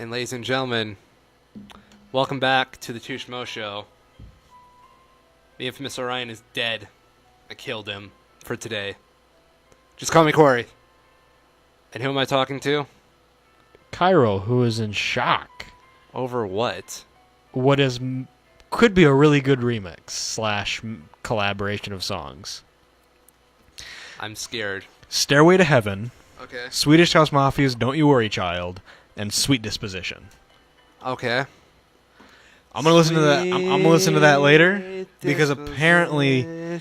And ladies and gentlemen, welcome back to the Two Schmoes Show. The infamous Oryan is dead. I killed him for today. Just call me Corey. And who am I talking to? Cairo, who is in shock. Over what? What could be a really good remix / collaboration of songs. I'm scared. Stairway to Heaven, Okay. Swedish House Mafia's Don't You Worry Child, and Sweet Disposition. Okay. I'm gonna listen to that. I'm gonna listen to that later because apparently,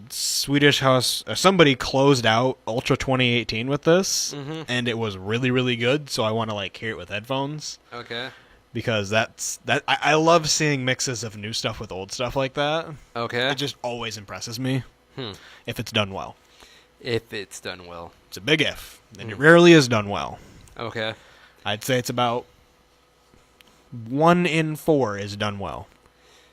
Swedish House somebody closed out Ultra 2018 with this, and it was really really good. So I want to hear it with headphones. Okay. Because I love seeing mixes of new stuff with old stuff like that. Okay. It just always impresses me if it's done well. If it's done well. It's a big if, and it rarely is done well. Okay. I'd say it's about 1 in 4 is done well.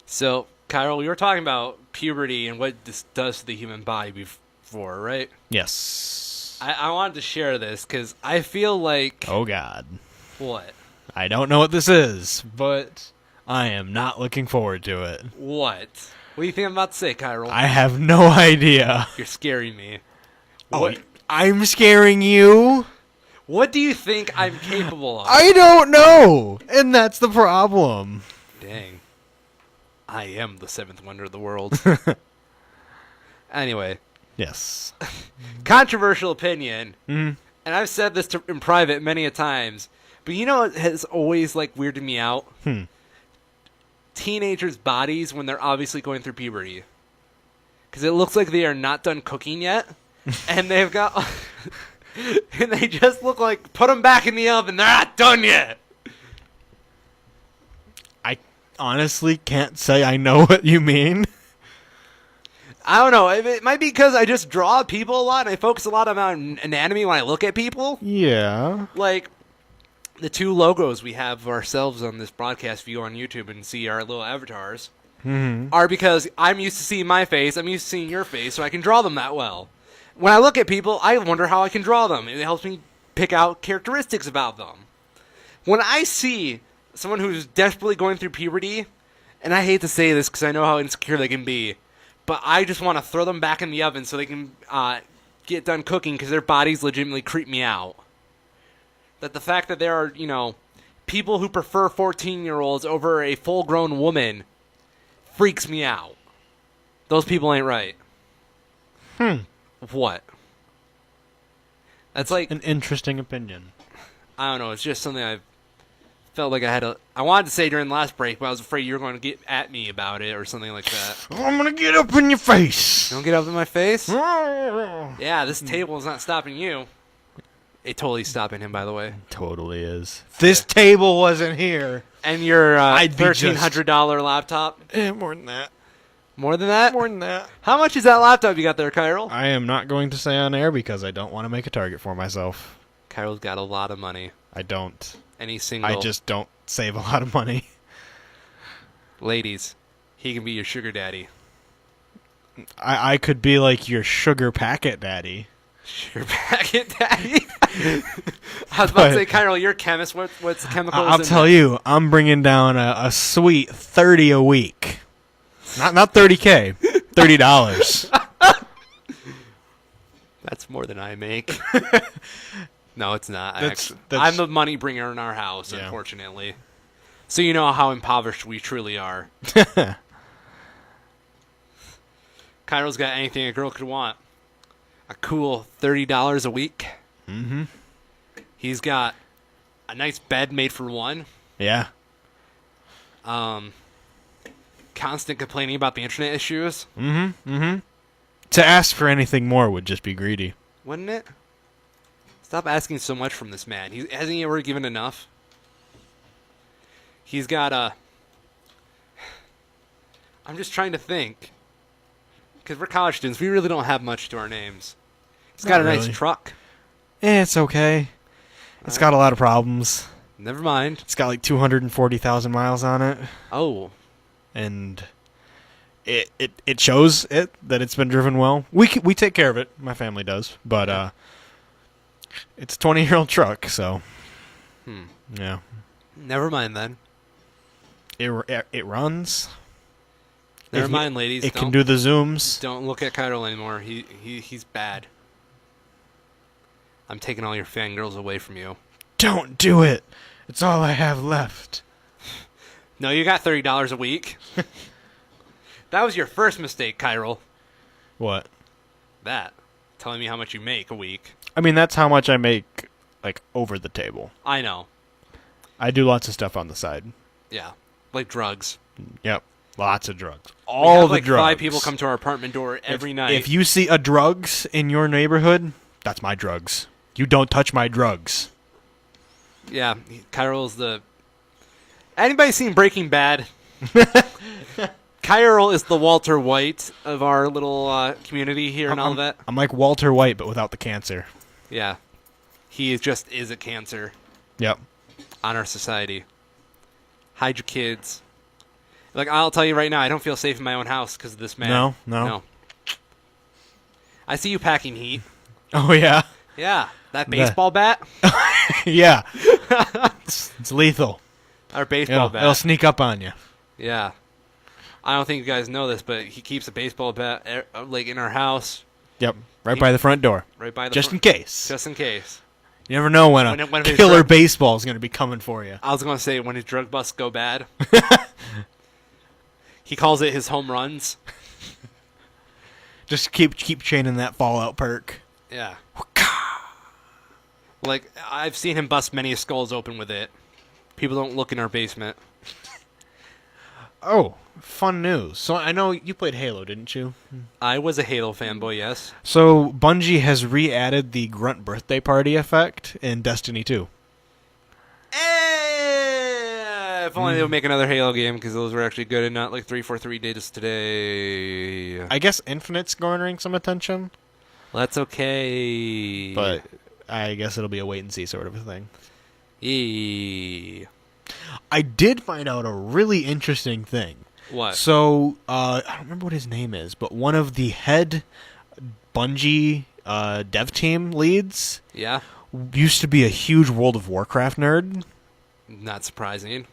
So, Kyle, we were talking about puberty and what this does to the human body before, right? Yes. I wanted to share this because I feel like... Oh, God. What? I don't know what this is, but I am not looking forward to it. What? What do you think I'm about to say, Kyle? I have no idea. You're scaring me. What? I'm scaring you? What do you think I'm capable of? I don't know, and that's the problem. Dang. I am the seventh wonder of the world. Anyway. Yes. Controversial opinion. Mm. And I've said this in private many a times. But you know what has always weirded me out? Teenagers' bodies when they're obviously going through puberty. Because it looks like they are not done cooking yet. And they've got... and they just look like, put them back in the oven. They're not done yet. I honestly can't say I know what you mean. I don't know. It might be because I just draw people a lot and I focus a lot on anatomy when I look at people. Yeah. Like, the two logos we have of ourselves on this broadcast view on YouTube and see our little avatars are because I'm used to seeing my face. I'm used to seeing your face, so I can draw them that well. When I look at people, I wonder how I can draw them. It helps me pick out characteristics about them. When I see someone who's desperately going through puberty, and I hate to say this because I know how insecure they can be, but I just want to throw them back in the oven so they can get done cooking because their bodies legitimately creep me out. That the fact that there are, people who prefer 14-year-olds over a full-grown woman freaks me out. Those people ain't right. What? That's an interesting opinion. I don't know. It's just something I felt like I wanted to say during the last break, but I was afraid you were going to get at me about it or something like that. I'm going to get up in your face. Don't get up in my face? Yeah, this table is not stopping you. It totally stopping him, by the way. Totally is. This table wasn't here. And your $1,300 laptop? More than that. More than that? More than that. How much is that laptop you got there, Kyril? I am not going to say on air because I don't want to make a target for myself. Kyril's got a lot of money. I don't. And he's single. I just don't save a lot of money. Ladies, he can be your sugar daddy. I could be like your sugar packet daddy. Sugar packet daddy? I was about to say, Kyril, you're a chemist. What's the chemicals I'll tell you, I'm bringing down a sweet 30 a week. Not 30K, $30. That's more than I make. No, it's not. That's I'm the money bringer in our house, unfortunately. So you know how impoverished we truly are. Kyro's got anything a girl could want. A cool $30 a week. Mm-hmm. He's got a nice bed made for one. Yeah. Constant complaining about the internet issues. To ask for anything more would just be greedy. Wouldn't it? Stop asking so much from this man. Hasn't he ever given enough? He's got a... I'm just trying to think. Because we're college students, we really don't have much to our names. He's got a nice truck. It's okay. It's got a lot of problems. Never mind. It's got 240,000 miles on it. Oh. And it shows that it's been driven well. We take care of it. My family does. But it's a 20-year-old truck, so... Yeah. Never mind then. It runs. Never mind, ladies. It can do the zooms. Don't look at Kyril anymore. He's bad. I'm taking all your fangirls away from you. Don't do it. It's all I have left. No, you got $30 a week. That was your first mistake, Kyril. What? That. Telling me how much you make a week. I mean, that's how much I make, like, over the table. I know. I do lots of stuff on the side. Yeah. Like drugs. Yep. Lots of drugs. We All have the like drugs. 5 people come to our apartment door every night. If you see a drugs in your neighborhood, that's my drugs. You don't touch my drugs. Yeah, Kyril's the... Anybody seen Breaking Bad? Kyril is the Walter White of our little community here and all that. I'm like Walter White, but without the cancer. Yeah. He just is a cancer Yep. on our society. Hide your kids. Like, I'll tell you right now, I don't feel safe in my own house because of this man. No. I see you packing heat. Oh, yeah? Yeah. That baseball bat? Yeah. It's lethal. Our baseball bat. It'll sneak up on you. Yeah. I don't think you guys know this, but he keeps a baseball bat like in our house. Yep. Right by the front door. Right by the Just in case. Just in case. You never know when a killer baseball is going to be coming for you. I was going to say when his drug busts go bad. He calls it his home runs. Just keep chaining that Fallout perk. Yeah. Like, I've seen him bust many skulls open with it. People don't look in our basement. Oh, fun news. So I know you played Halo, didn't you? I was a Halo fanboy, yes. So Bungie has re-added the grunt birthday party effect in Destiny 2. If only they would make another Halo game, because those were actually good and not like 343 datas today. I guess Infinite's garnering some attention. Well, that's okay. But I guess it'll be a wait-and-see sort of a thing. Yeah. I did find out a really interesting thing. What? So, I don't remember what his name is, but one of the head Bungie dev team leads Yeah? used to be a huge World of Warcraft nerd. Not surprising.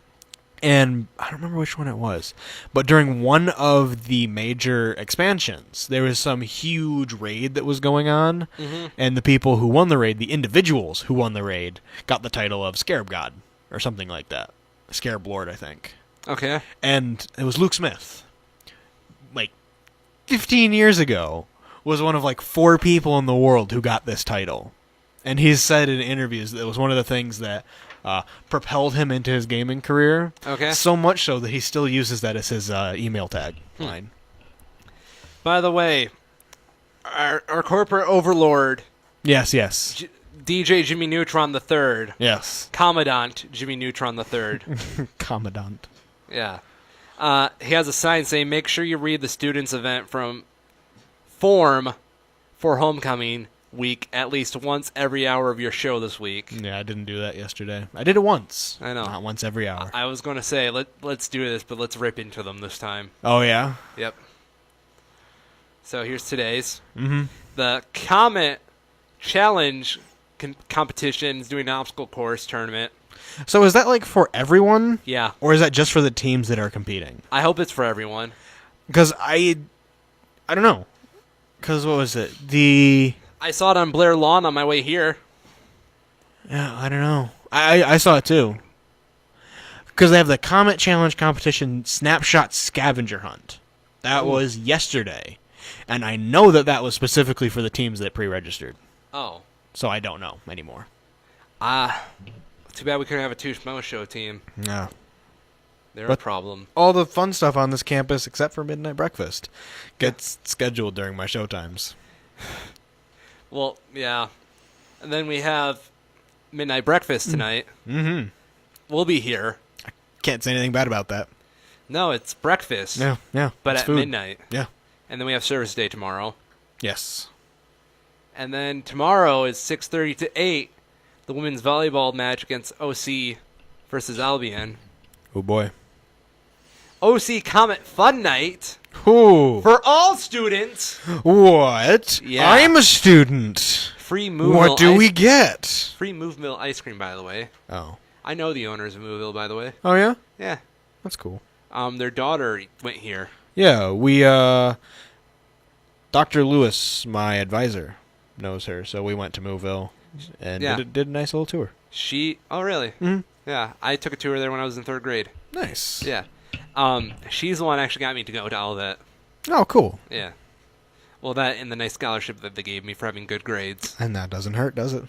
And I don't remember which one it was. But during one of the major expansions, there was some huge raid that was going on. Mm-hmm. And the people who won the raid, the individuals who won the raid, got the title of Scarab God. Or something like that. Scarab Lord, I think. Okay. And it was Luke Smith. Like, 15 years ago, was one of like 4 people in the world who got this title. And he's said in interviews that it was one of the things that propelled him into his gaming career. Okay. So much so that he still uses that as his email tag line. By the way, our corporate overlord, Yes, yes. DJ Jimmy Neutron III. Yes. Commandant Jimmy Neutron III. Commandant. Yeah. He has a sign saying, make sure you read the students' event from form for homecoming week at least once every hour of your show this week. Yeah, I didn't do that yesterday. I did it once. I know. Not once every hour. I was going to say, let's do this, but let's rip into them this time. Oh, yeah? Yep. So here's today's. Mm-hmm. The Comet Challenge competition is doing an obstacle course tournament. So is that like for everyone? Yeah. Or is that just for the teams that are competing? I hope it's for everyone. Because I don't know. Because what was it? I saw it on Blair Lawn on my way here. Yeah, I don't know. I saw it too. Because they have the Comet Challenge competition snapshot scavenger hunt. That was yesterday. And I know that was specifically for the teams that pre-registered. Oh. So I don't know anymore. Too bad we couldn't have a Two Schmoes Show team. No. They're a problem. All the fun stuff on this campus, except for midnight breakfast, gets scheduled during my show times. Well, yeah. And then we have midnight breakfast tonight. Mm-hmm. We'll be here. Can't say anything bad about that. No, it's breakfast. Yeah. But it's at food. midnight. Yeah. And then we have service day tomorrow. Yes. And then tomorrow is 6:30 to 8, the women's volleyball match against OC versus Albion. Oh, boy. OC Comet Fun Night Ooh. for all students. What? Yeah. I'm a student. Free Moveville. What do we get? Free Moveville ice cream, by the way. Oh. I know the owners of Moveville, by the way. Oh, yeah? Yeah. That's cool. Their daughter went here. Yeah, we, Dr. Lewis, my advisor, knows her, so we went to Moveville and did a nice little tour. Oh, really? Mm-hmm. Yeah, I took a tour there when I was in 3rd grade. Nice. Yeah. She's the one that actually got me to go to all that. Oh, cool. Yeah. Well, that and the nice scholarship that they gave me for having good grades. And that doesn't hurt, does it?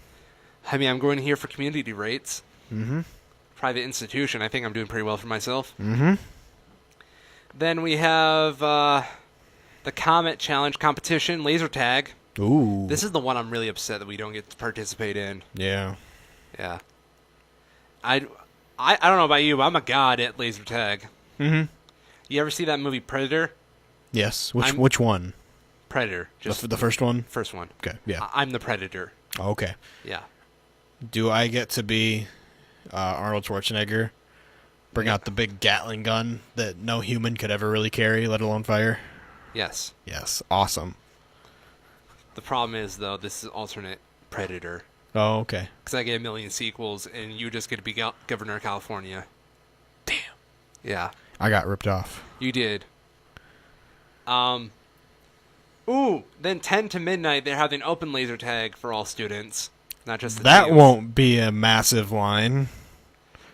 I mean, I'm going here for community rates. Mm-hmm. Private institution. I think I'm doing pretty well for myself. Mm-hmm. Then we have the Comet Challenge competition, laser tag. Ooh. This is the one I'm really upset that we don't get to participate in. Yeah. Yeah. I don't know about you, but I'm a god at laser tag. Mm-hmm. You ever see that movie Predator? Yes. Which one? Predator. Just the first one? First one. Okay, yeah. I'm the Predator. Oh, okay. Yeah. Do I get to be Arnold Schwarzenegger? Bring out the big Gatling gun that no human could ever really carry, let alone fire? Yes. Yes. Awesome. The problem is, though, this is alternate Predator. Oh, okay. Because I get a million sequels, and you just get to be governor of California. Damn. Yeah. I got ripped off. You did. Then 10 to midnight, they're having open laser tag for all students. Not just the That teens. won't be a massive line.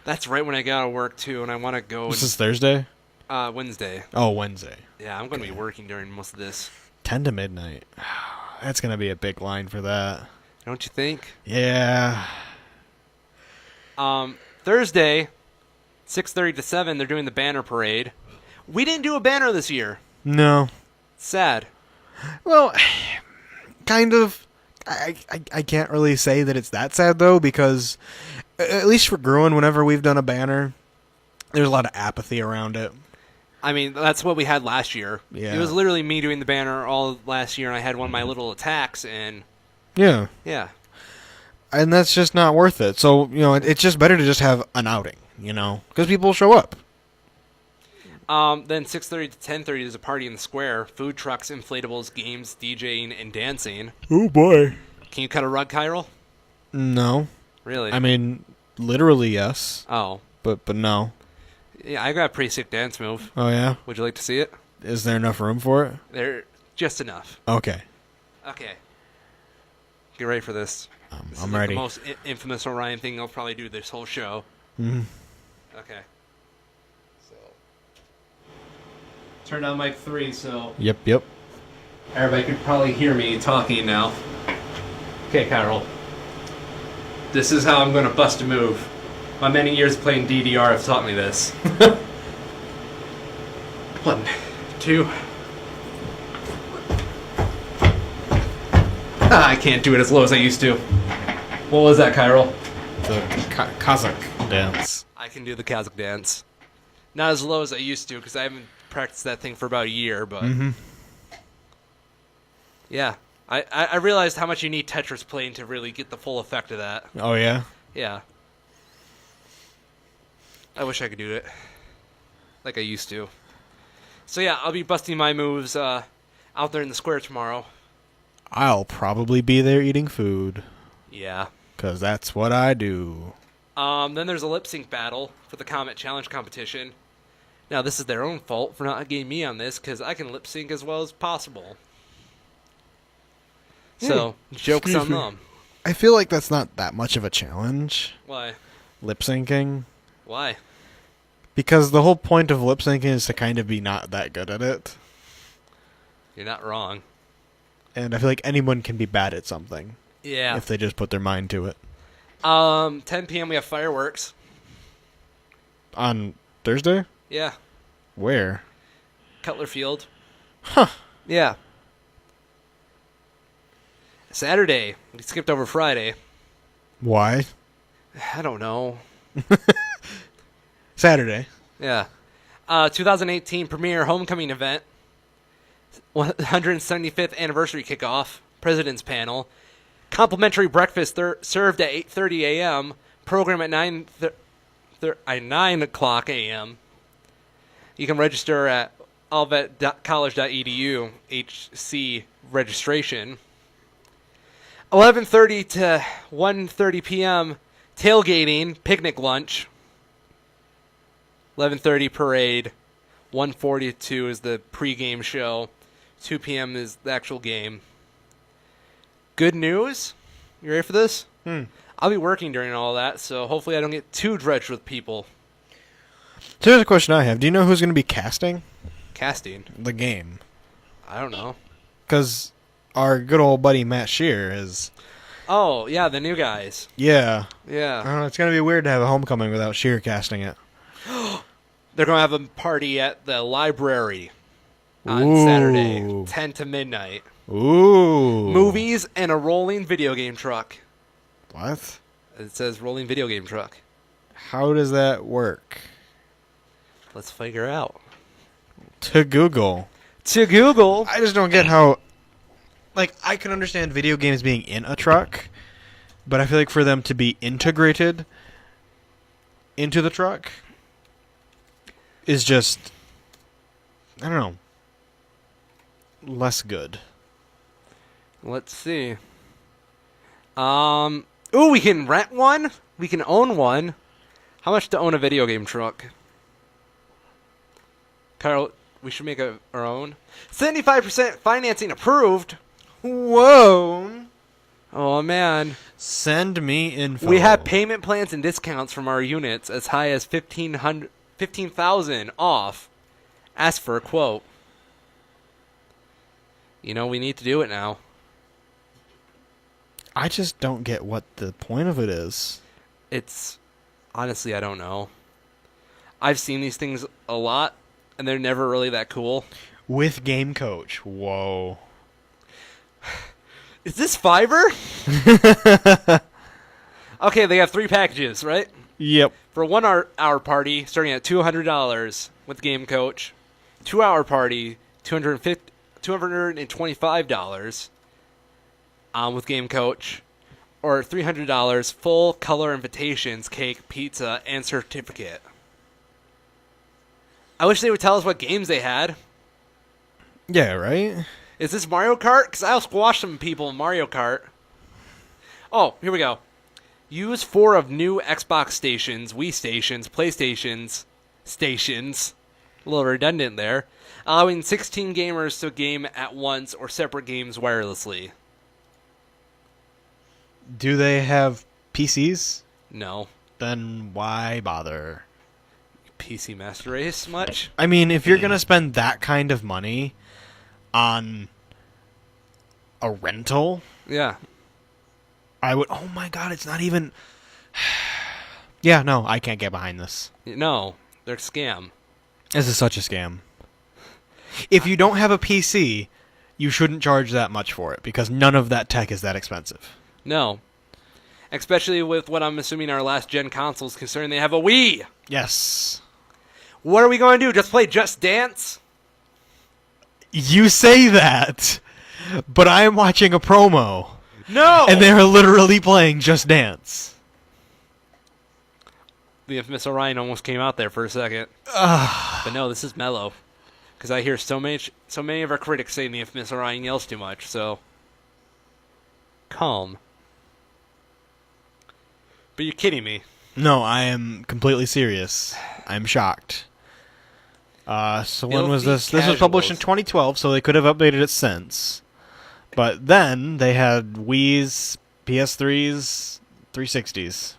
That's right when I get out of work, too, and I want to go... This is Thursday? Wednesday. Oh, Wednesday. Yeah, I'm going to be working during most of this. 10 to midnight. That's going to be a big line for that. Don't you think? Yeah. Thursday, 6:30 to 7, they're doing the banner parade. We didn't do a banner this year. No. Sad. Well, kind of. I can't really say that it's that sad, though, because at least for Gruen, whenever we've done a banner, there's a lot of apathy around it. I mean, that's what we had last year. Yeah. It was literally me doing the banner all last year, and I had one of my little attacks, and... Yeah. Yeah. And that's just not worth it. So, it's just better to just have an outing, because people show up. Then 6:30 to 10:30, there's a party in the square. Food trucks, inflatables, games, DJing, and dancing. Oh, boy. Can you cut a rug, Kyril? No. Really? I mean, literally, yes. Oh. But no. Yeah, I got a pretty sick dance move. Oh, yeah? Would you like to see it? Is there enough room for it? There, just enough. Okay. Okay. Get ready for this. This I'm is like ready. the most infamous Oryan thing I'll probably do this whole show. Mm-hmm. Okay. So. Turn on mic 3 so Yep. everybody could probably hear me talking now. Okay, Carol. This is how I'm going to bust a move. My many years of playing DDR have taught me this. 1, 2. I can't do it as low as I used to. What was that, Kyril? The Kazakh dance. I can do the Kazakh dance. Not as low as I used to, because I haven't practiced that thing for about a year, but... Mm-hmm. Yeah. I realized how much you need Tetris playing to really get the full effect of that. Oh, yeah? Yeah. I wish I could do it. Like I used to. So yeah, I'll be busting my moves out there in the square tomorrow. I'll probably be there eating food. Yeah. Because that's what I do. Then there's a lip sync battle for the Comet Challenge competition. Now, this is their own fault for not getting me on this, because I can lip sync as well as possible. So, joke's on them. I feel like that's not that much of a challenge. Why? Lip syncing. Why? Because the whole point of lip syncing is to kind of be not that good at it. You're not wrong. And I feel like anyone can be bad at something. Yeah. If they just put their mind to it. 10 p.m. we have fireworks. On Thursday? Yeah. Where? Cutler Field. Huh. Yeah. Saturday. We skipped over Friday. Why? I don't know. Saturday. Yeah. 2018 premiere homecoming event. 175th anniversary kickoff. President's panel. Complimentary breakfast served at 8:30 a.m. Program at 9 o'clock a.m. You can register at olivetcollege.edu HC registration. 11:30 to 1:30 p.m. tailgating, picnic lunch. 11:30 parade. 1:42 is the pregame show. 2 p.m. is the actual game. Good news? You ready for this? I'll be working during all that, so hopefully I don't get too dredged with people. So here's a question I have. Do you know who's going to be casting Casting? the game? I don't know. Because our good old buddy Matt Shear is... Oh, yeah, the new guys. Yeah. Yeah. I don't know, it's going to be weird to have a homecoming without Shear casting it. They're going to have a party at the library on Ooh. Saturday, 10 to midnight. Ooh. Movies and a rolling video game truck. What? It says rolling video game truck. How does that work? Let's figure out. To Google. To Google. I just don't get how... Like, I can understand video games being in a truck, but I feel like for them to be integrated into the truck is just... I don't know. Less good. Let's see. Ooh, we can rent one? We can own one. How much to own a video game truck? Carl, we should make our own. 75% financing approved. Whoa. Oh, man. Send me info. We have payment plans and discounts from our units as high as $15,000 off. Ask for a quote. You know, we need to do it now. I just don't get what the point of it is. It's... Honestly, I don't know. I've seen these things a lot, and they're never really that cool. With Game Coach. Whoa. Is this Fiverr? Okay, they have 3 packages, right? Yep. For a 1 hour party, starting at $200 with Game Coach. 2 hour party, $225 with Game Coach. Or $300 full color invitations, cake, pizza, and certificate. I wish they would tell us what games they had. Yeah, right? Is this Mario Kart? Because I'll squash some people in Mario Kart. Oh, here we go. Use 4 of new Xbox stations, Wii stations, PlayStations stations. A little redundant there. Allowing 16 gamers to game at once or separate games wirelessly. Do they have PCs? No. Then why bother? PC Master Race much? I mean, if you're going to spend that kind of money on a rental, Yeah. I would... Oh my god, it's not even... Yeah, no, I can't get behind this. No, they're a scam. This is such a scam. If you don't have a PC, you shouldn't charge that much for it, because none of that tech is that expensive. No. Especially with what I'm assuming our last gen consoles concerned, they have a Wii! Yes. What are we going to do? Just play Just Dance? You say that, but I am watching a promo, No! and they're literally playing Just Dance. The infamous Oryan almost came out there for a second. But no, this is mellow. Because I hear so many of our critics saying the infamous Oryan yells too much, so... Calm. But you're kidding me. No, I am completely serious. I'm shocked. So when was this? This was published in 2012, so they could have updated it since. But then they had Wii's, PS3s, 360s.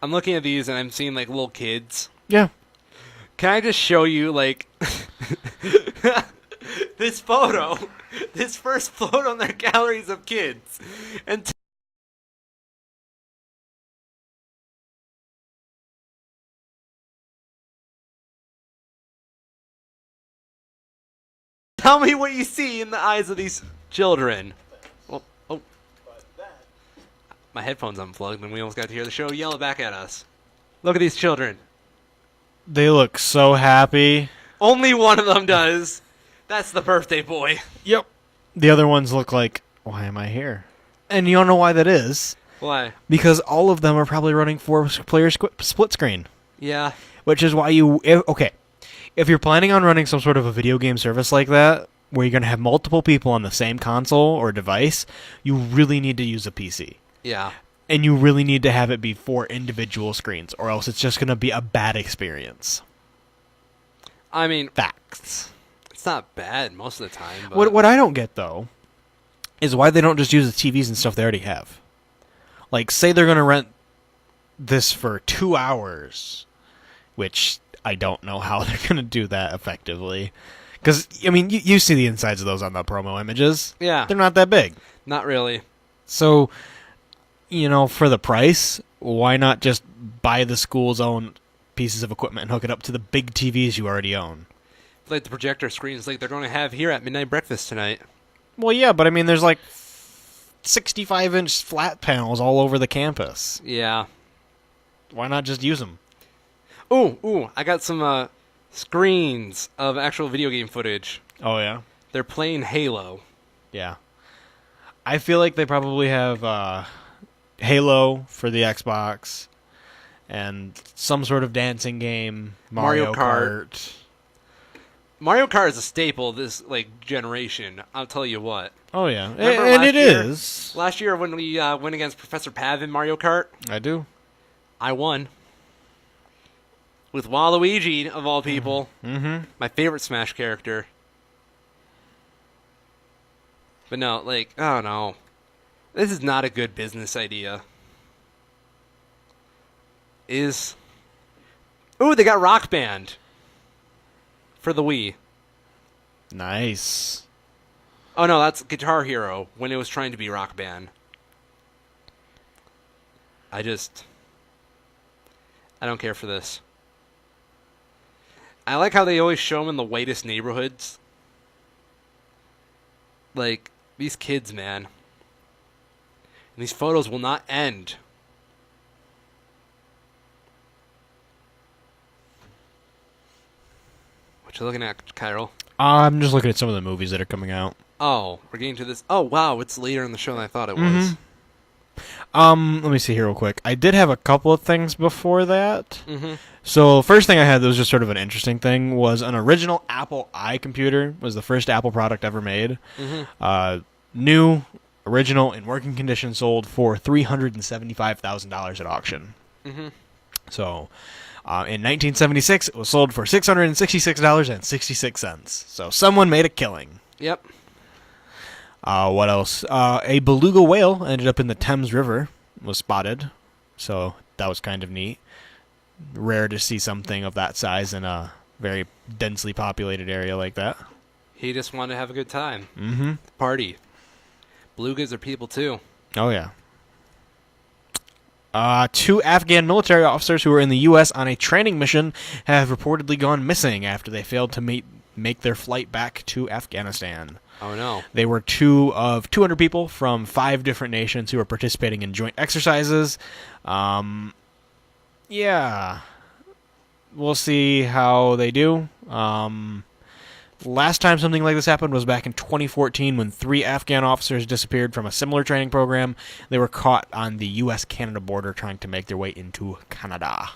I'm looking at these and I'm seeing like little kids. Yeah. Can I just show you like this photo? This first photo in their galleries of kids. And tell me what you see in the eyes of these children. Oh. My headphones unplugged and we almost got to hear the show yell back at us. Look at these children. They look so happy. Only one of them does. That's the birthday boy. Yep. The other ones look like, why am I here? And you don't know why that is. Why? Because all of them are probably running 4-player split screen. Yeah. Which is why if you're planning on running some sort of a video game service like that, where you're going to have multiple people on the same console or device, you really need to use a PC. Yeah. And you really need to have it be 4 individual screens, or else it's just going to be a bad experience. I mean, Facts. it's not bad most of the time. But What I don't get, though, is why they don't just use the TVs and stuff they already have. Like, say they're going to rent this for 2 hours, which I don't know how they're going to do that effectively. Because, I mean, you see the insides of those on the promo images. Yeah. They're not that big. Not really. So, for the price, why not just buy the school's own pieces of equipment and hook it up to the big TVs you already own? Like the projector screens like they're going to have here at Midnight Breakfast tonight. Well, yeah, but I mean, there's like 65-inch flat panels all over the campus. Yeah. Why not just use them? Ooh, I got some screens of actual video game footage. Oh, yeah? They're playing Halo. Yeah. I feel like they probably have Halo for the Xbox and some sort of dancing game, Mario Kart. Mario Kart is a staple of this generation. I'll tell you what. Oh, yeah. Remember And it year, is. Last year when we went against Professor Pav in Mario Kart, I do. I won. With Waluigi, of all people. Mm-hmm. My favorite Smash character. But no, I don't know. This is not a good business idea. Ooh, they got Rock Band. For the Wii. Nice. Oh no, that's Guitar Hero when it was trying to be Rock Band. I don't care for this. I like how they always show them in the whitest neighborhoods. Like, these kids, man. And these photos will not end. What you looking at, Kyril? I'm just looking at some of the movies that are coming out. Oh, we're getting to this. Oh, wow, it's later in the show than I thought it was. Let me see here real quick. I did have a couple of things before that. Mm-hmm. So, first thing I had that was just sort of an interesting thing was an original Apple iComputer. Was the first Apple product ever made. Mm-hmm. New, original, in working condition, sold for $375,000 at auction. Mm-hmm. So, in 1976, it was sold for $666.66. So, someone made a killing. Yep. What else? A beluga whale ended up in the Thames River, was spotted. So, that was kind of neat. Rare to see something of that size in a very densely populated area like that. He just wanted to have a good time. Mm-hmm. Party. Belugas are people, too. Oh, yeah. 2 Afghan military officers who were in the U.S. on a training mission have reportedly gone missing after they failed to make their flight back to Afghanistan. Oh, no. They were 2 of 200 people from 5 different nations who were participating in joint exercises. Yeah. We'll see how they do. Last time something like this happened was back in 2014 when 3 Afghan officers disappeared from a similar training program. They were caught on the U.S.-Canada border trying to make their way into Canada.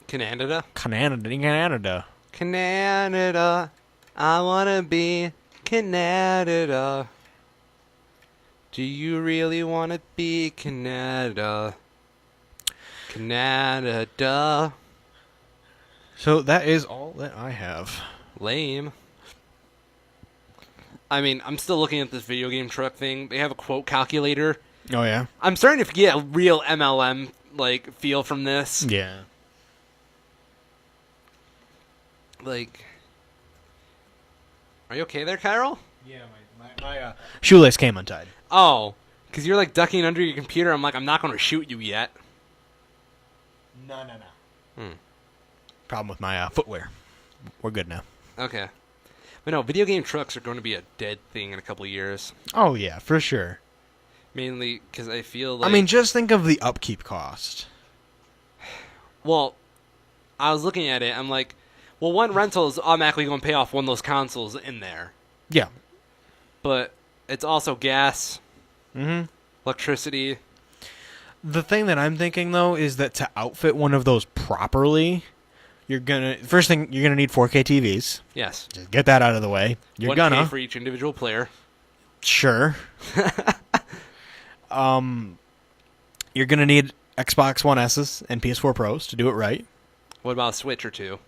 Canada? Canada. Canada. I want to be Canada. Do you really want to be Canada? Canada. So that is all that I have. Lame. I mean, I'm still looking at this video game truck thing. They have a quote calculator. Oh, yeah? I'm starting to get a real MLM feel from this. Yeah. Are you okay there, Kyril? Yeah, my shoelace came untied. Oh, because you're ducking under your computer. I'm I'm not going to shoot you yet. No. Problem with my footwear. We're good now. Okay. But no, video game trucks are going to be a dead thing in a couple of years. Oh, yeah, for sure. Mainly because I feel I mean, just think of the upkeep cost. Well, I was looking at it. I'm like, well, one rental is automatically going to pay off one of those consoles in there. Yeah. But it's also gas, electricity. The thing that I'm thinking, though, is that to outfit one of those properly, First thing, you're gonna need 4K TVs. Yes. Just get that out of the way. You're 1K gonna for each individual player. Sure. You're gonna need Xbox One S's and PS4 Pros to do it right. What about a Switch or two?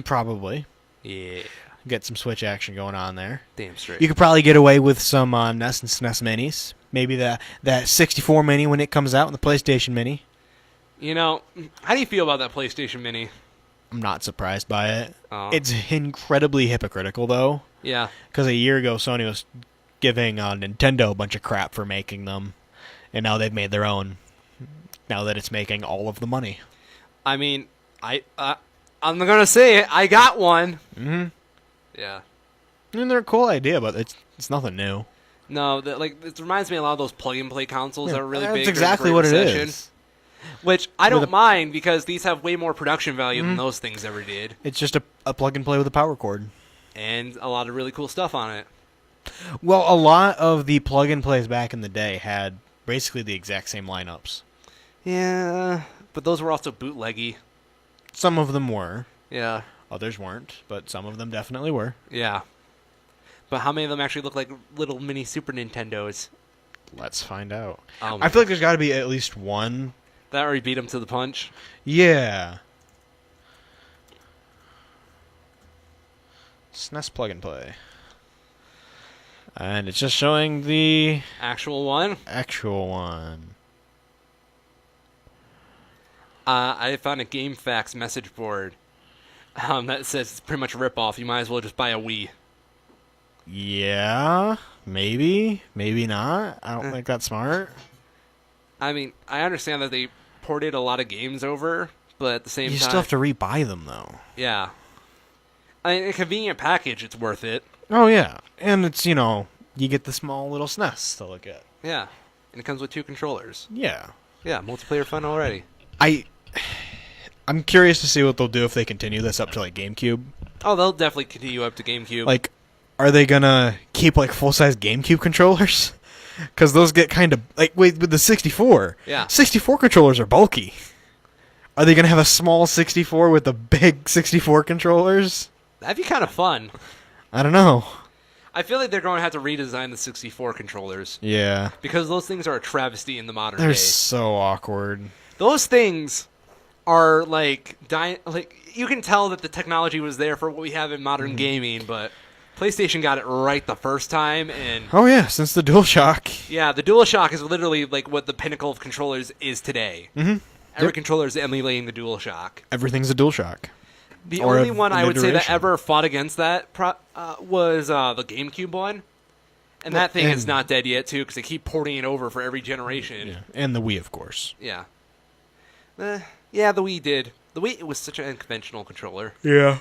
Probably. Yeah. Get some Switch action going on there. Damn straight. You could probably get away with some NES and SNES minis. Maybe that 64 mini when it comes out, and the PlayStation mini. You know, how do you feel about that PlayStation Mini? I'm not surprised by it. Oh. It's incredibly hypocritical, though. Yeah. Because a year ago, Sony was giving Nintendo a bunch of crap for making them, and now they've made their own. Now that it's making all of the money. I mean, I'm gonna say it. I got one. Mm-hmm. Yeah. I mean, they're a cool idea, but it's nothing new. No, it reminds me a lot of those plug-and-play consoles that are really big. That's exactly what it is. Which I don't mind because these have way more production value than those things ever did. It's just a plug and play with a power cord. And a lot of really cool stuff on it. Well, a lot of the plug and plays back in the day had basically the exact same lineups. Yeah, but those were also bootleggy. Some of them were. Yeah. Others weren't, but some of them definitely were. Yeah. But how many of them actually look like little mini Super Nintendos? Let's find out. Oh I feel like there's got to be at least one. That already beat them to the punch. Yeah. SNES plug and play. And it's just showing the Actual one? actual one. I found a GameFAQs message board that says it's pretty much a ripoff. You might as well just buy a Wii. Yeah, maybe, maybe not. I don't think that's smart. I mean, I understand that they ported a lot of games over, but at the same time... You still have to rebuy them, though. Yeah. I mean, a convenient package, it's worth it. Oh, yeah. And it's, you get the small little SNES to look at. Yeah. And it comes with 2 controllers. Yeah. Yeah, multiplayer fun already. I'm curious to see what they'll do if they continue this up to, GameCube. Oh, they'll definitely continue up to GameCube. Are they gonna keep, full-size GameCube controllers? Because those get kind of... with the 64. Yeah. 64 controllers are bulky. Are they gonna have a small 64 with the big 64 controllers? That'd be kind of fun. I don't know. I feel like they're going to have to redesign the 64 controllers. Yeah. Because those things are a travesty in the modern They're day. so awkward. Those things are you can tell that the technology was there for what we have in modern gaming, but PlayStation got it right the first time, and Oh yeah, since the DualShock. yeah, the DualShock is literally what the pinnacle of controllers is today. Mm-hmm. Every Yep. controller is emulating the DualShock. Everything's a DualShock. The Or only an one I would say that iteration. ever fought against that was the GameCube one. And that thing is and- not dead yet, too, because they keep porting it over for every generation. Yeah. And the Wii, of course. Yeah. Yeah, the Wii did. The Wii was such an unconventional controller. Yeah.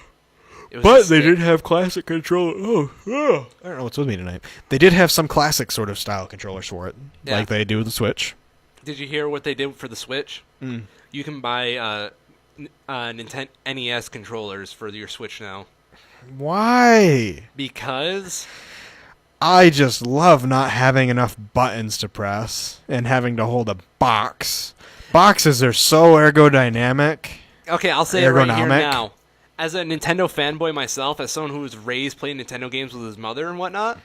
It was But a they stick. did have classic controller. I don't know what's with me tonight. They did have some classic sort of style controllers for it, Yeah. like they do with the Switch. Did you hear what they did for the Switch? Mm. You can buy Nintendo NES controllers for your Switch now. Why? Because... I just love not having enough buttons to press and having to hold a box. Boxes are so ergodynamic. Okay, I'll say it right here Ergonomic. now. As a Nintendo fanboy myself, as someone who was raised playing Nintendo games with his mother and whatnot,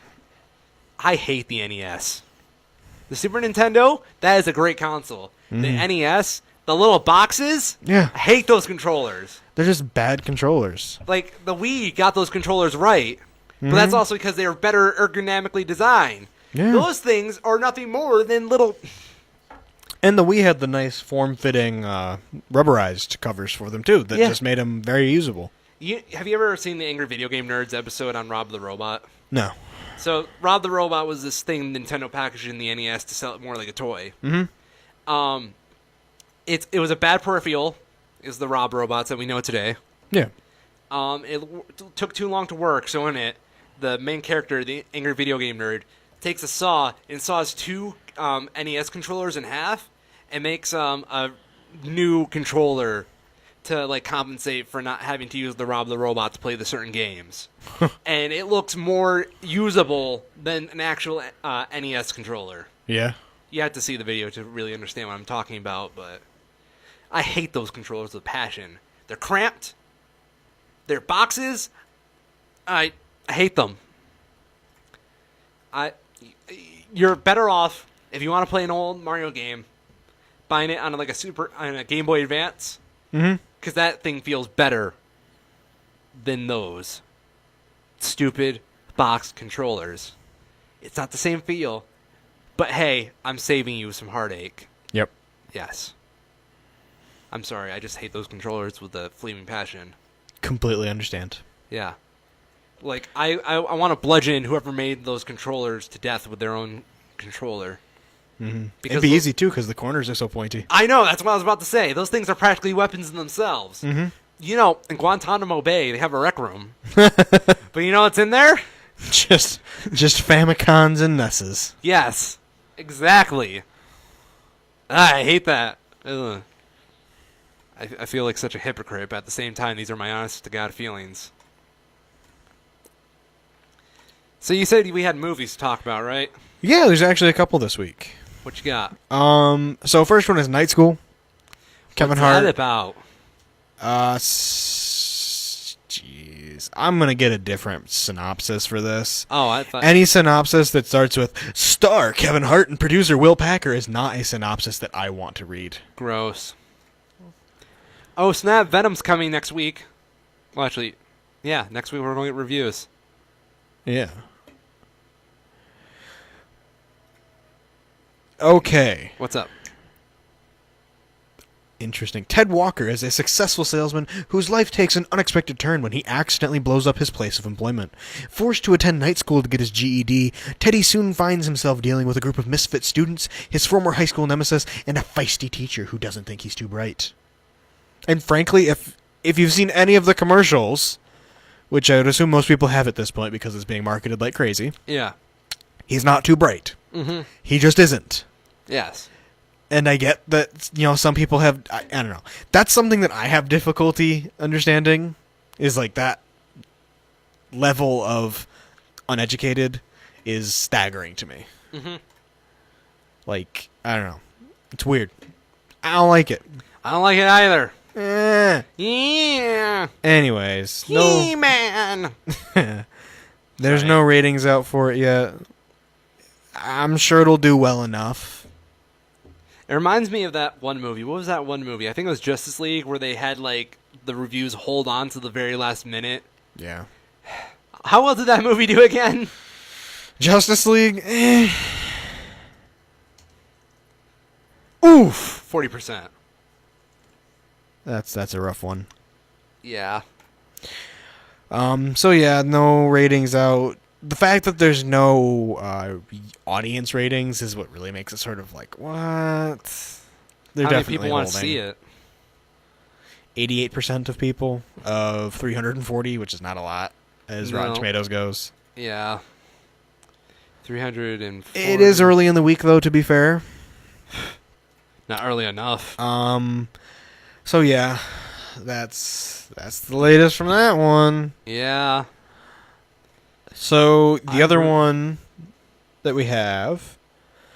I hate the NES. The Super Nintendo, that is a great console. The NES, the little boxes, Yeah. I hate those controllers. They're just bad controllers. Like, the Wii got those controllers right, but that's also because they are better ergonomically designed. Yeah. Those things are nothing more than little... And the Wii had the nice form-fitting rubberized covers for them, too, that Yeah. just made them very usable. Have you ever seen the Angry Video Game Nerds episode on Rob the Robot? No. So, Rob the Robot was this thing Nintendo packaged in the NES to sell it more like a toy. Mm-hmm. It was a bad peripheral, is the Rob robots that we know today. Yeah. Took too long to work, so in it, the main character, the Angry Video Game Nerd, takes a saw and saws 2 NES controllers in half and makes a new controller to compensate for not having to use the Rob the Robot to play the certain games. And it looks more usable than an actual NES controller. Yeah. You have to see the video to really understand what I'm talking about, but I hate those controllers with passion. They're cramped, Their boxes, I hate them. You're better off if you want to play an old Mario game, buying it on a Game Boy Advance, because that thing feels better than those stupid box controllers. It's not the same feel, but hey, I'm saving you some heartache. Yep. Yes. I'm sorry, I just hate those controllers with a flaming passion. Completely understand. Yeah. Like, I want to bludgeon whoever made those controllers to death with their own controller. Mm-hmm. It'd be easy, too, because the corners are so pointy. I know, that's what I was about to say. Those things are practically weapons in themselves. Mm-hmm. You know, in Guantanamo Bay, they have a rec room. But you know what's in there? Just Famicons and Nesses. Yes, exactly. I hate that. Ugh. I feel like such a hypocrite, but at the same time, these are my honest-to-God feelings. So you said we had movies to talk about, right? Yeah, there's actually a couple this week. What you got? So first one is Night School. Kevin Hart. What's that about? Jeez. I'm going to get a different synopsis for this. Oh, I thought... Any synopsis that starts with star Kevin Hart and producer Will Packer is not a synopsis that I want to read. Gross. Oh, snap. Venom's coming next week. Well, actually, yeah, next week we're going to get reviews. Yeah. Okay. What's up? Interesting. Ted Walker is a successful salesman whose life takes an unexpected turn when he accidentally blows up his place of employment. Forced to attend night school to get his GED, Teddy soon finds himself dealing with a group of misfit students, his former high school nemesis, and a feisty teacher who doesn't think he's too bright. And frankly, if you've seen any of the commercials, which I would assume most people have at this point because it's being marketed like crazy, Yeah. he's not too bright. Mm-hmm. He just isn't. Yes. And I get that, some people have, I don't know. That's something that I have difficulty understanding, is like that level of uneducated is staggering to me. Mm-hmm. Like, I don't know. It's weird. I don't like it. I don't like it either. Yeah. Anyways. He-Man! There's no ratings out for it yet. I'm sure it'll do well enough. It reminds me of that one movie. What was that one movie? I think it was Justice League, where they had, like, the reviews hold on to the very last minute. Yeah. How well did that movie do again? Justice League? Oof! 40%. That's a rough one. Yeah. So yeah, no ratings out. The fact that there's no audience ratings is what really makes it sort of like, what? They're How many definitely people want to holding. see it? 88% of people of 340, which is not a lot as Rotten Tomatoes goes. Yeah. 340. It is early in the week, though, to be fair. Not early enough. So yeah, that's the latest from that one. Yeah. So the other one that we have,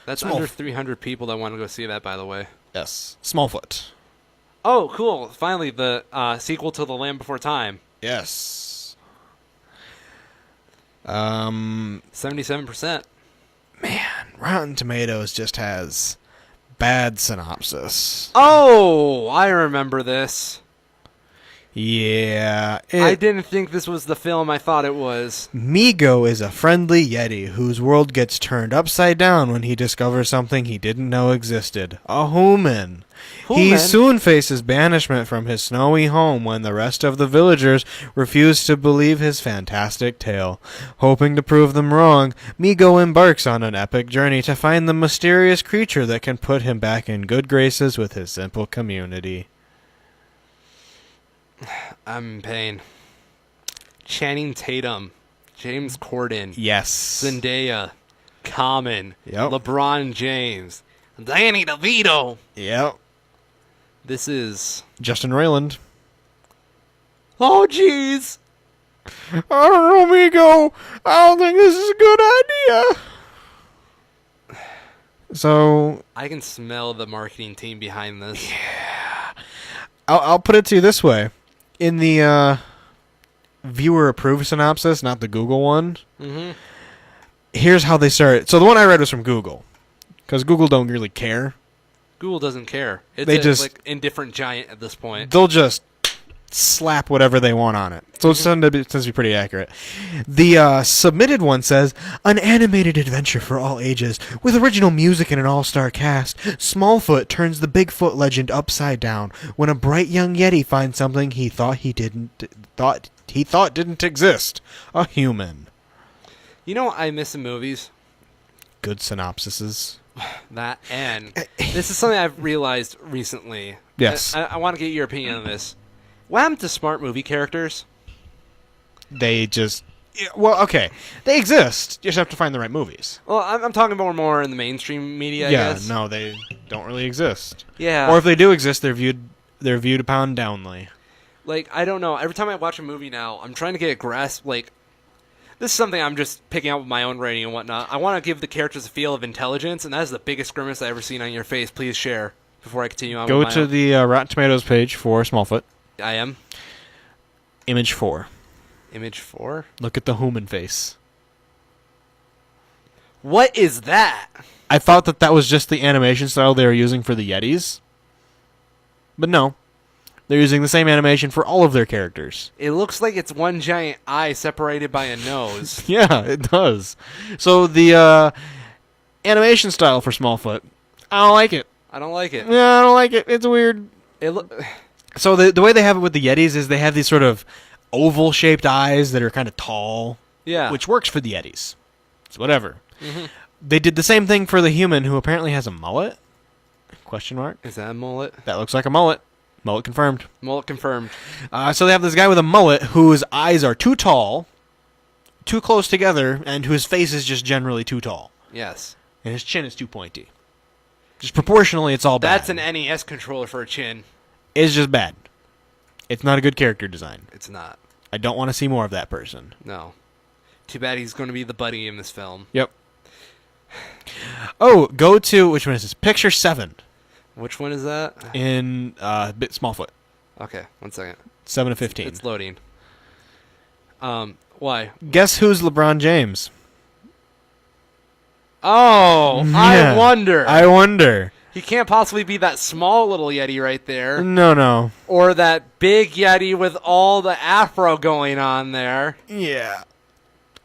that's under 300 people that want to go see that, by the way. Yes, Smallfoot. Oh, cool! Finally, the sequel to The Land Before Time. Yes. 77%. Man, Rotten Tomatoes just has bad synopsis. Oh, I remember this. Yeah. I didn't think this was the film I thought it was. Migo is a friendly Yeti whose world gets turned upside down when he discovers something he didn't know existed. A human. He soon faces banishment from his snowy home when the rest of the villagers refuse to believe his fantastic tale. Hoping to prove them wrong, Migo embarks on an epic journey to find the mysterious creature that can put him back in good graces with his simple community. I'm in pain. Channing Tatum, James Corden, Yes. Zendaya, Common, Yep. LeBron James, Danny DeVito. Yep. This is... Justin Roiland. Oh, jeez. I don't know, Migo. I don't think this is a good idea. So... I can smell the marketing team behind this. Yeah. I'll put it to you this way. In the viewer-approved synopsis, not the Google one. Mm-hmm. Here's how they start. So the one I read was from Google, because Google don't really care. Google doesn't care. It's They just- like indifferent giant at this point. They'll just slap whatever they want on it. So it tends to be pretty accurate. The submitted one says, an animated adventure for all ages with original music and an all-star cast. Smallfoot turns the Bigfoot legend upside down when a bright young Yeti finds something he thought didn't exist. A human. You know what I miss in movies? Good synopsises. That, and this is something I've realized recently. Yes. I want to get your opinion on this. What happened to smart movie characters? They just... Well, okay. They exist. You just have to find the right movies. Well, I'm talking about more in the mainstream media, I guess. No, they don't really exist. Yeah. Or if they do exist, they're viewed upon downly. Like, I don't know. Every time I watch a movie now, I'm trying to get a grasp, like... This is something I'm just picking up with my own writing and whatnot. I want to give the characters a feel of intelligence, and that is the biggest grimace I've ever seen on your face. Please share before I continue on Go with my to own. the Rotten Tomatoes page for Smallfoot. I am. Image 4. Image 4? Look at the human face. What is that? I thought that was just the animation style they were using for the Yetis. But no. They're using the same animation for all of their characters. It looks like it's one giant eye separated by a nose. Yeah, it does. So the animation style for Smallfoot, I don't like it. I don't like it. Yeah, I don't like it. It's weird. So the way they have it with the Yetis is they have these sort of oval-shaped eyes that are kind of tall. Yeah. Which works for the Yetis. It's whatever. Mm-hmm. They did the same thing for the human, who apparently has a mullet? Question mark. Is that a mullet? That looks like a mullet. Mullet confirmed. Mullet confirmed. So they have this guy with a mullet whose eyes are too tall, too close together, and whose face is just generally too tall. Yes. And his chin is too pointy. Just proportionally, it's all bad. That's an NES controller for a chin. It's just bad. It's not a good character design. It's not. I don't want to see more of that person. No. Too bad he's going to be the buddy in this film. Yep. Oh, go to, which one is this? Picture 7 Which one is that? in Smallfoot. Okay, 1 second. 7 of 15. It's loading. Why? Guess who's LeBron James? Oh, Yeah. I wonder. I He can't possibly be that small little Yeti right there. No. Or that big Yeti with all the afro going on there. Yeah.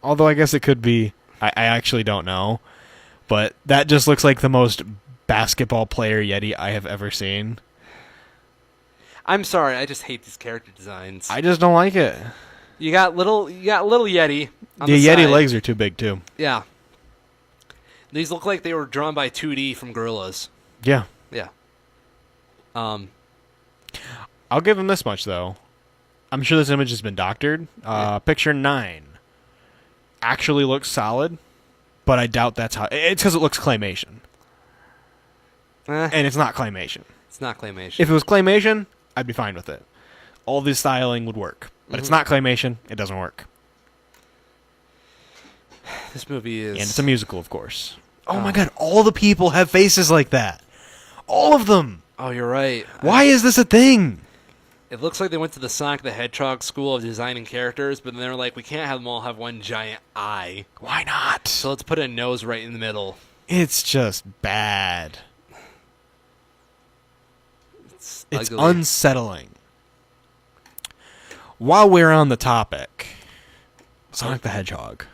Although I guess it could be. I actually don't know. But that just looks like the most basketball player Yeti I have ever seen. I'm sorry, I just hate these character designs. I just don't like it. You got little Yeti on The the Yeti side. legs are too big, too. Yeah. These look like they were drawn by 2D from Gorillas. Yeah. Yeah. I'll give him this much, though. I'm sure this image has been doctored. Picture 9 actually looks solid, but I doubt that's how... It's because it looks claymation. And it's not claymation. It's not claymation. If it was claymation, I'd be fine with it. All this styling would work. But it's not claymation. It doesn't work. This movie is... And it's a musical, of course. Oh my god, all the people have faces like that. All of them. Oh, you're right. Why is this a thing? It looks like they went to the Sonic the Hedgehog school of designing characters, but then they were like, we can't have them all have one giant eye. Why not? So let's put a nose right in the middle. It's just bad. It's It's ugly. unsettling. While we're on the topic, Sonic the Hedgehog.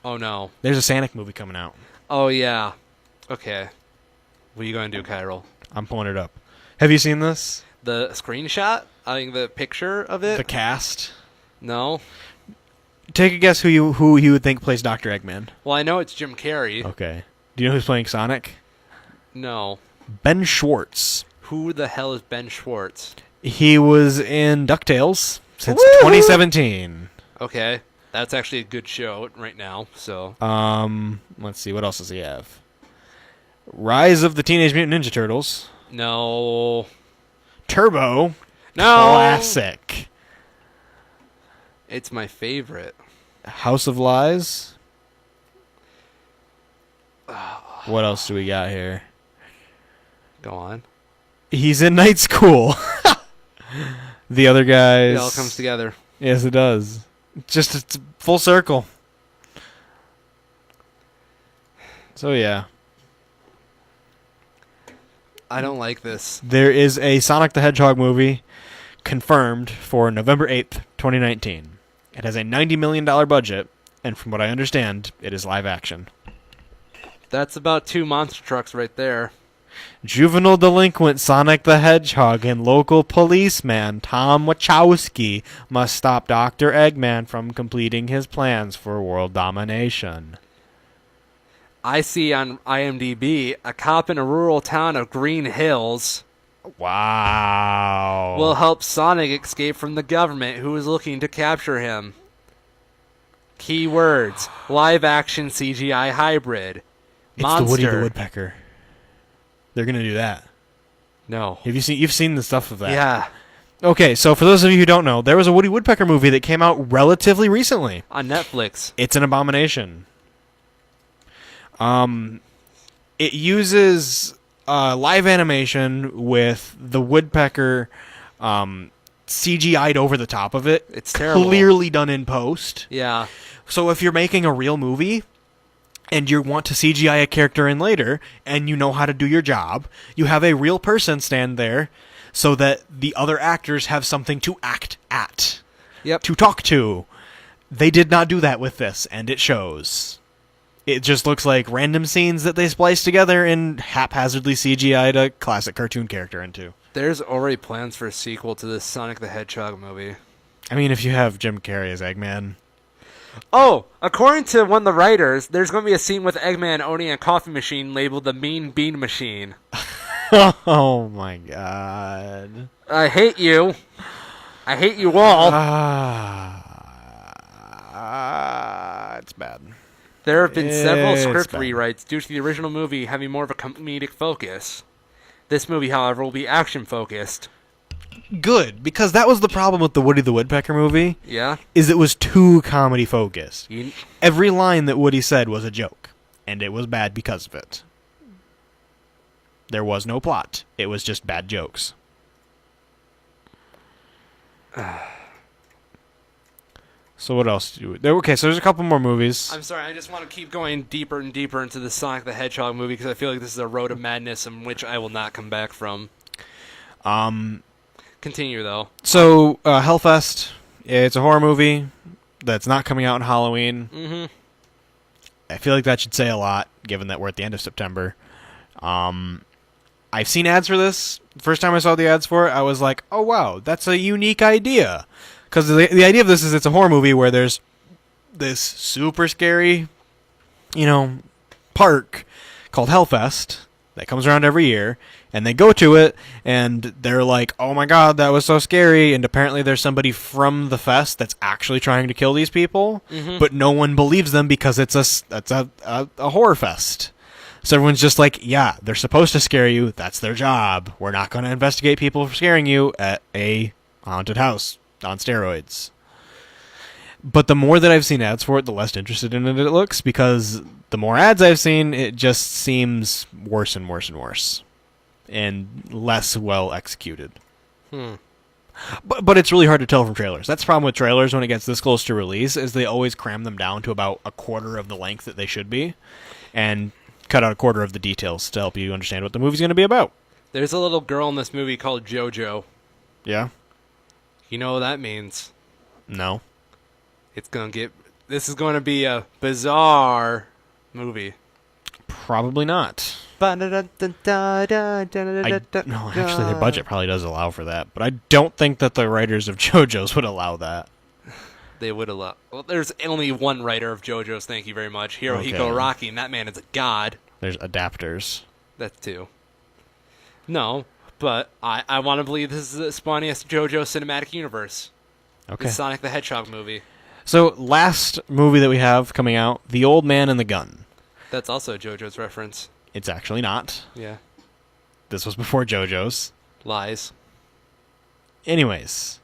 Oh, no. There's a Sonic movie coming out. Oh, yeah. Okay. What are you going to do, Kyril? I'm pulling it up. Have you seen this? The screenshot? I think the picture of it? The cast? No. Take a guess who you would think plays Dr. Eggman. Well, I know it's Jim Carrey. Okay. Do you know who's playing Sonic? No. Ben Schwartz. Who the hell is Ben Schwartz? He was in DuckTales since Woohoo! 2017. Okay. That's actually a good show right now, so... Let's see, what else does he have? Rise of the Teenage Mutant Ninja Turtles. No. Turbo. No! Classic. It's my favorite. House of Lies. What else do we got here? Go on. He's in Night School. The other guys. It all comes together. Yes, it does. Just it's full circle. So yeah. I don't like this. There is a Sonic the Hedgehog movie confirmed for November 8th, 2019. It has a $90 million budget, and from what I understand, it is live action. That's about 2 monster trucks right there. Juvenile delinquent Sonic the Hedgehog and local policeman Tom Wachowski must stop Dr. Eggman from completing his plans for world domination. I see on IMDb a cop in a rural town of Green Hills Wow. will help Sonic escape from the government who is looking to capture him. Keywords: live action CGI hybrid. It's Monster. the Woody the Woodpecker. They're going to do that. No. You've seen the stuff of that. Yeah. Okay, so for those of you who don't know, there was a Woody Woodpecker movie that came out relatively recently. On Netflix. It's an abomination. It uses live animation with the woodpecker CGI'd over the top of it. It's terrible. Clearly done in post. Yeah. So if you're making a real movie and you want to CGI a character in later and you know how to do your job, you have a real person stand there so that the other actors have something to act at. Yep. To talk to. They did not do that with this, and it shows. It just looks like random scenes that they spliced together and haphazardly CGI'd a classic cartoon character into. There's already plans for a sequel to this Sonic the Hedgehog movie. I mean, if you have Jim Carrey as Eggman. Oh, according to one of the writers, there's going to be a scene with Eggman owning a coffee machine labeled the Mean Bean Machine. Oh my god. I hate you. I hate you all. It's bad. There have been several It's script bad. rewrites due to the original movie having more of a comedic focus. This movie, however, will be action-focused. Good, because that was the problem with the Woody the Woodpecker movie, Yeah? is it was too comedy-focused. You, Every line that Woody said was a joke, and it was bad because of it. There was no plot. It was just bad jokes. So what else do we... Okay, so there's a couple more movies. I'm sorry, I just want to keep going deeper and deeper into the Sonic the Hedgehog movie because I feel like this is a road of madness in which I will not come back from. Continue, though. So, Hellfest, it's a horror movie that's not coming out on Halloween. Mm-hmm. I feel like that should say a lot, given that we're at the end of September. I've seen ads for this. First time I saw the ads for it, I was like, oh wow, that's a unique idea. Because the idea of this is it's a horror movie where there's this super scary, park called Hellfest that comes around every year, and they go to it, and they're like, oh my god, that was so scary, and apparently there's somebody from the fest that's actually trying to kill these people, but no one believes them because it's a horror fest. So everyone's just like, yeah, they're supposed to scare you, that's their job. We're not going to investigate people for scaring you at a haunted house on steroids. But the more that I've seen ads for it, the less interested in it looks, because the more ads I've seen, it just seems worse and worse and worse. And less well executed. But it's really hard to tell from trailers. That's the problem with trailers when it gets this close to release, is they always cram them down to about a quarter of the length that they should be, and cut out a quarter of the details to help you understand what the movie's going to be about. There's a little girl in this movie called JoJo. Yeah? You know what that means. No. This is going to be a bizarre movie. Probably not. No, actually, their budget probably does allow for that, but I don't think that the writers of JoJo's would allow that. They would allow. Well, there's only one writer of JoJo's. Thank you very much, Hirohiko Okay. Araki, and that man is a god. There's adapters. That too. No, but I want to believe this is the spawniest JoJo cinematic universe. Okay. The Sonic the Hedgehog movie. So, last movie that we have coming out, The Old Man and the Gun. That's also JoJo's reference. It's actually not. Yeah. This was before JoJo's. Lies. Anyways,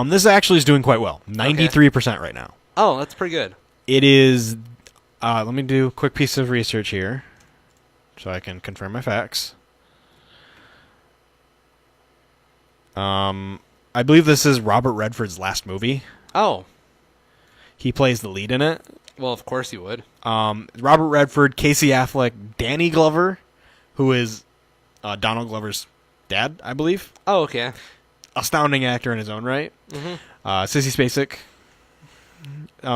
this actually is doing quite well. 93% right now. Oh, that's pretty good. It is... let me do a quick piece of research here, so I can confirm my facts. I believe this is Robert Redford's last movie. Oh. He plays the lead in it. Well, of course you would. Robert Redford, Casey Affleck, Danny Glover, who is Donald Glover's dad, I believe. Oh, okay. Astounding actor in his own right. Mm-hmm. Sissy Spacek.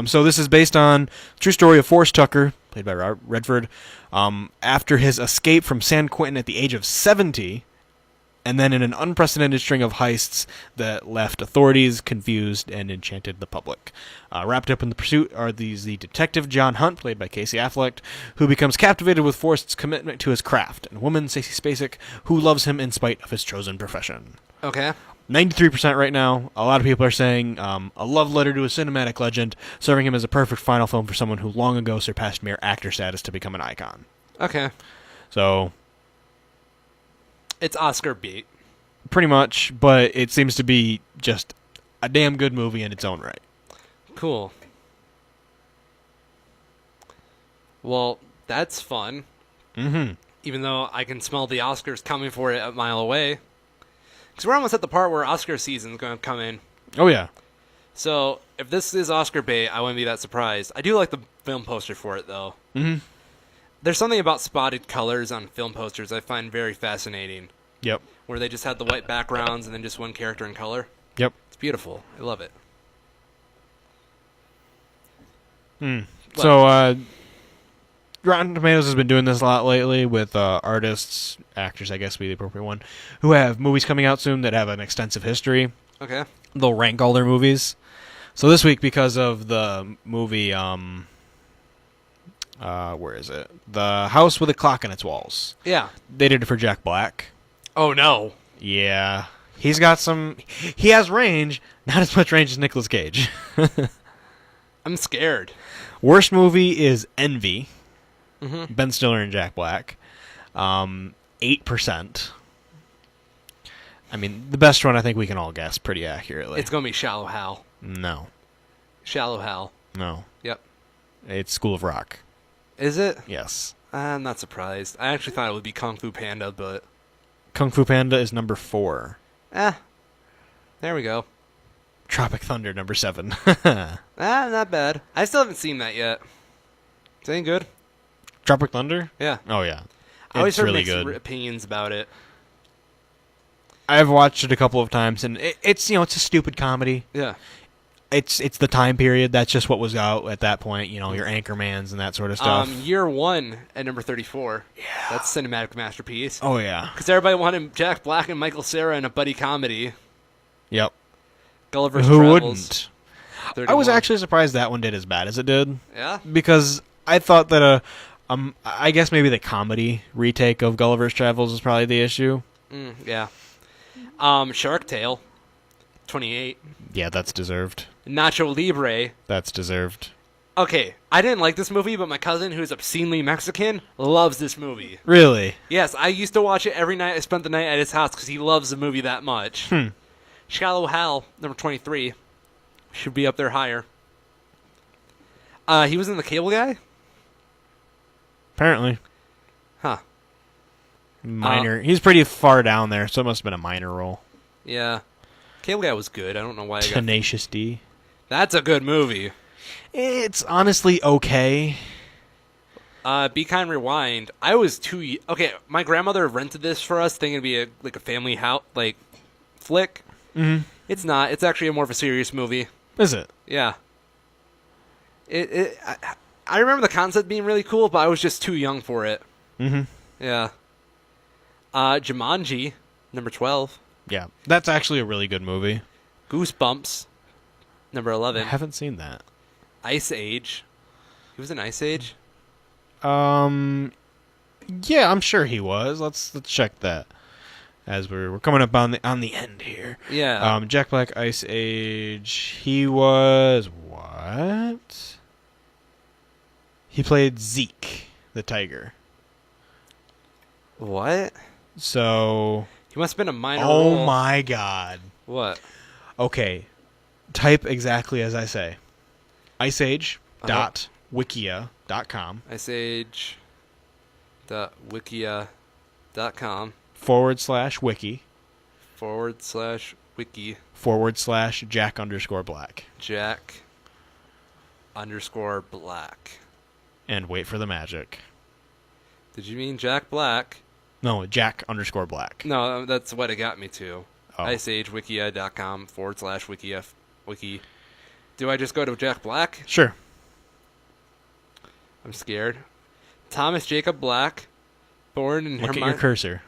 So this is based on true story of Forrest Tucker, played by Robert Redford, after his escape from San Quentin at the age of 70, and then in an unprecedented string of heists that left authorities confused and enchanted the public. Wrapped up in the pursuit are the detective John Hunt, played by Casey Affleck, who becomes captivated with Forrest's commitment to his craft, and a woman, Sissy Spacek, who loves him in spite of his chosen profession. Okay. 93% right now. A lot of people are saying a love letter to a cinematic legend, serving him as a perfect final film for someone who long ago surpassed mere actor status to become an icon. Okay. So, it's Oscar bait. pretty much, but it seems to be just a damn good movie in its own right. Cool. Well, that's fun. Mm-hmm. Even though I can smell the Oscars coming for it a mile away. Because we're almost at the part where Oscar season's going to come in. Oh, yeah. So, if this is Oscar bait, I wouldn't be that surprised. I do like the film poster for it, though. Mm-hmm. There's something about spotted colors on film posters I find very fascinating. Yep. Where they just have the white backgrounds and then just one character in color. Yep. It's beautiful. I love it. So, Rotten Tomatoes has been doing this a lot lately with artists, actors, I guess would be the appropriate one, who have movies coming out soon that have an extensive history. Okay. They'll rank all their movies. So this week, because of the movie, where is it? The House with a Clock in Its Walls. Yeah. They did it for Jack Black. Oh, no. Yeah. He's got some... He has range, not as much range as Nicolas Cage. I'm scared. Worst movie is Envy. Mm-hmm. Ben Stiller and Jack Black. 8%. I mean, the best one I think we can all guess pretty accurately. It's going to be Shallow Hal. No. Shallow Hal. No. Yep. It's School of Rock. Is it? Yes. I'm not surprised. I actually thought it would be Kung Fu Panda, but... Kung Fu Panda is number 4. There we go. Tropic Thunder, number 7. Not bad. I still haven't seen that yet. Is it any good? Tropic Thunder? Yeah. Oh, yeah. I always It's heard really mixed good. opinions about it. I've watched it a couple of times, and it's it's a stupid comedy. Yeah. It's the time period. That's just what was out at that point. You know, your Anchormans and that sort of stuff. Year One at number 34. Yeah. That's a cinematic masterpiece. Oh, yeah. Because everybody wanted Jack Black and Michael Cera in a buddy comedy. Yep. Gulliver's Who Travels. wouldn't? 31. I was actually surprised that one did as bad as it did. Yeah? Because I thought that I guess maybe the comedy retake of Gulliver's Travels is probably the issue. Yeah. Shark Tale. 28. Yeah, that's deserved. Nacho Libre. That's deserved. Okay, I didn't like this movie, but my cousin, who's obscenely Mexican, loves this movie. Really? Yes, I used to watch it every night. I spent the night at his house because he loves the movie that much. Shallow Hal, number 23. Should be up there higher. He was in The Cable Guy? Apparently. Huh. Minor. He's pretty far down there, so it must have been a minor role. Yeah. Cable Guy was good. I don't know why I got... Tenacious D. That's a good movie. It's honestly okay. Be Kind Rewind. I was too... Okay, my grandmother rented this for us, thinking it'd be a family house, flick. Mm-hmm. It's not. It's actually more of a serious movie. Is it? Yeah. I remember the concept being really cool, but I was just too young for it. Mm-hmm. Yeah. Jumanji, number 12. Yeah. That's actually a really good movie. Goosebumps, number 11. I haven't seen that. Ice Age. He was in Ice Age? Yeah, I'm sure he was. Let's check that. As we're coming up on the end here. Yeah. Jack Black, Ice Age. He was what? He played Zeke, the tiger. What? So He must have been a minor oh role. my god. What? Okay. Type exactly as I say. iceage.wikia.com iceage.wikia.com /wiki /wiki /Jack_Black. Jack Jack_Black. And wait for the magic. Did you mean Jack Black? No, Jack_Black. No, that's what it got me to. Oh. iceagewikia.com/wiki. Do I just go to Jack Black? Sure. I'm scared. Thomas Jacob Black, born in Look at your cursor.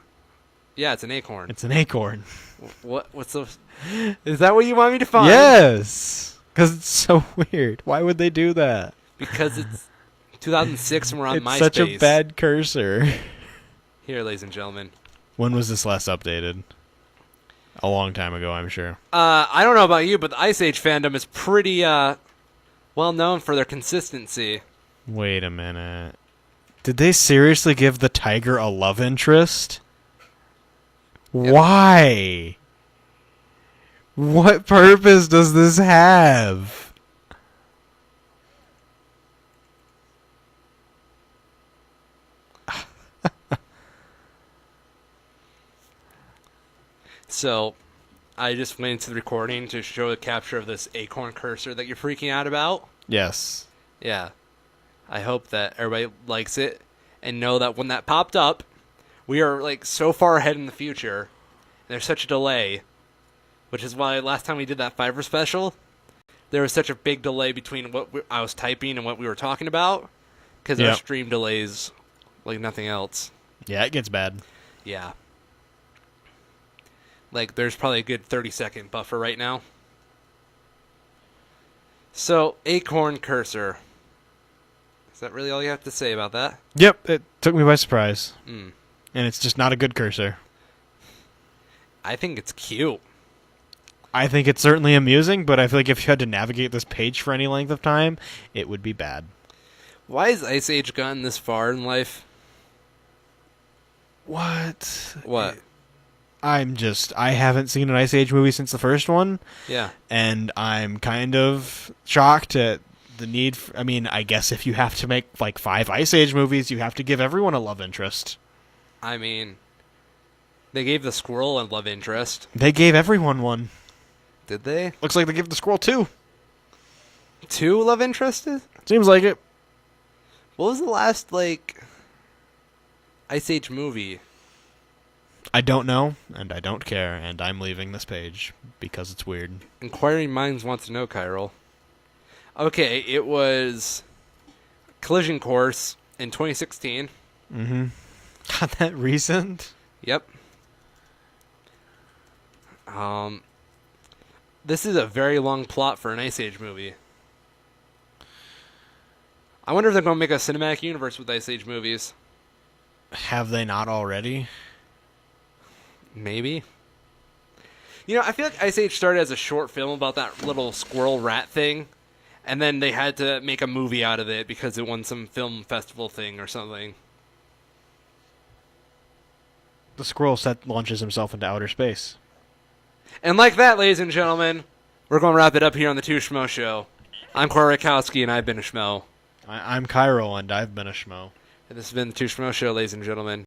Yeah, it's an acorn. It's an acorn. What's the? Is that what you want me to find? Yes. Because it's so weird. Why would they do that? Because it's 2006 and we're on It's MySpace. such a bad cursor. Here, ladies and gentlemen. When was this last updated? A long time ago, I'm sure. I don't know about you, but the Ice Age fandom is pretty well known for their consistency. Wait a minute. Did they seriously give the tiger a love interest? Yep. Why? What purpose does this have? So, I just went into the recording to show a capture of this acorn cursor that you're freaking out about. Yes. Yeah. I hope that everybody likes it and know that when that popped up, we are like so far ahead in the future. And there's such a delay, which is why last time we did that Fiverr special, there was such a big delay between what I was typing and what we were talking about because our stream delays like nothing else. Yeah, it gets bad. Yeah. Like, there's probably a good 30-second buffer right now. So, acorn cursor. Is that really all you have to say about that? Yep, it took me by surprise. Mm. And it's just not a good cursor. I think it's cute. I think it's certainly amusing, but I feel like if you had to navigate this page for any length of time, it would be bad. Why has Ice Age gotten this far in life? What? I haven't seen an Ice Age movie since the first one. Yeah. And I'm kind of shocked at the need for, I mean, I guess if you have to make like 5 Ice Age movies, you have to give everyone a love interest. I mean, they gave the squirrel a love interest. They gave everyone one. Did they? Looks like they gave the squirrel 2. 2 love interests? Seems like it. What was the last, like, Ice Age movie? I don't know, and I don't care, and I'm leaving this page because it's weird. Inquiring minds want to know, Kyril. Okay, it was Collision Course in 2016. Mm-hmm. Not that recent? Yep. This is a very long plot for an Ice Age movie. I wonder if they're going to make a cinematic universe with Ice Age movies. Have they not already? Maybe. You know, I feel like Ice Age started as a short film about that little squirrel rat thing, and then they had to make a movie out of it because it won some film festival thing or something. The squirrel set launches himself into outer space. And like that, ladies and gentlemen, we're going to wrap it up here on the Two Schmoes Show. I'm Corey Rakowski, and I've been a schmo. I'm Cairo, and I've been a schmo. And this has been the Two Schmoes Show, ladies and gentlemen.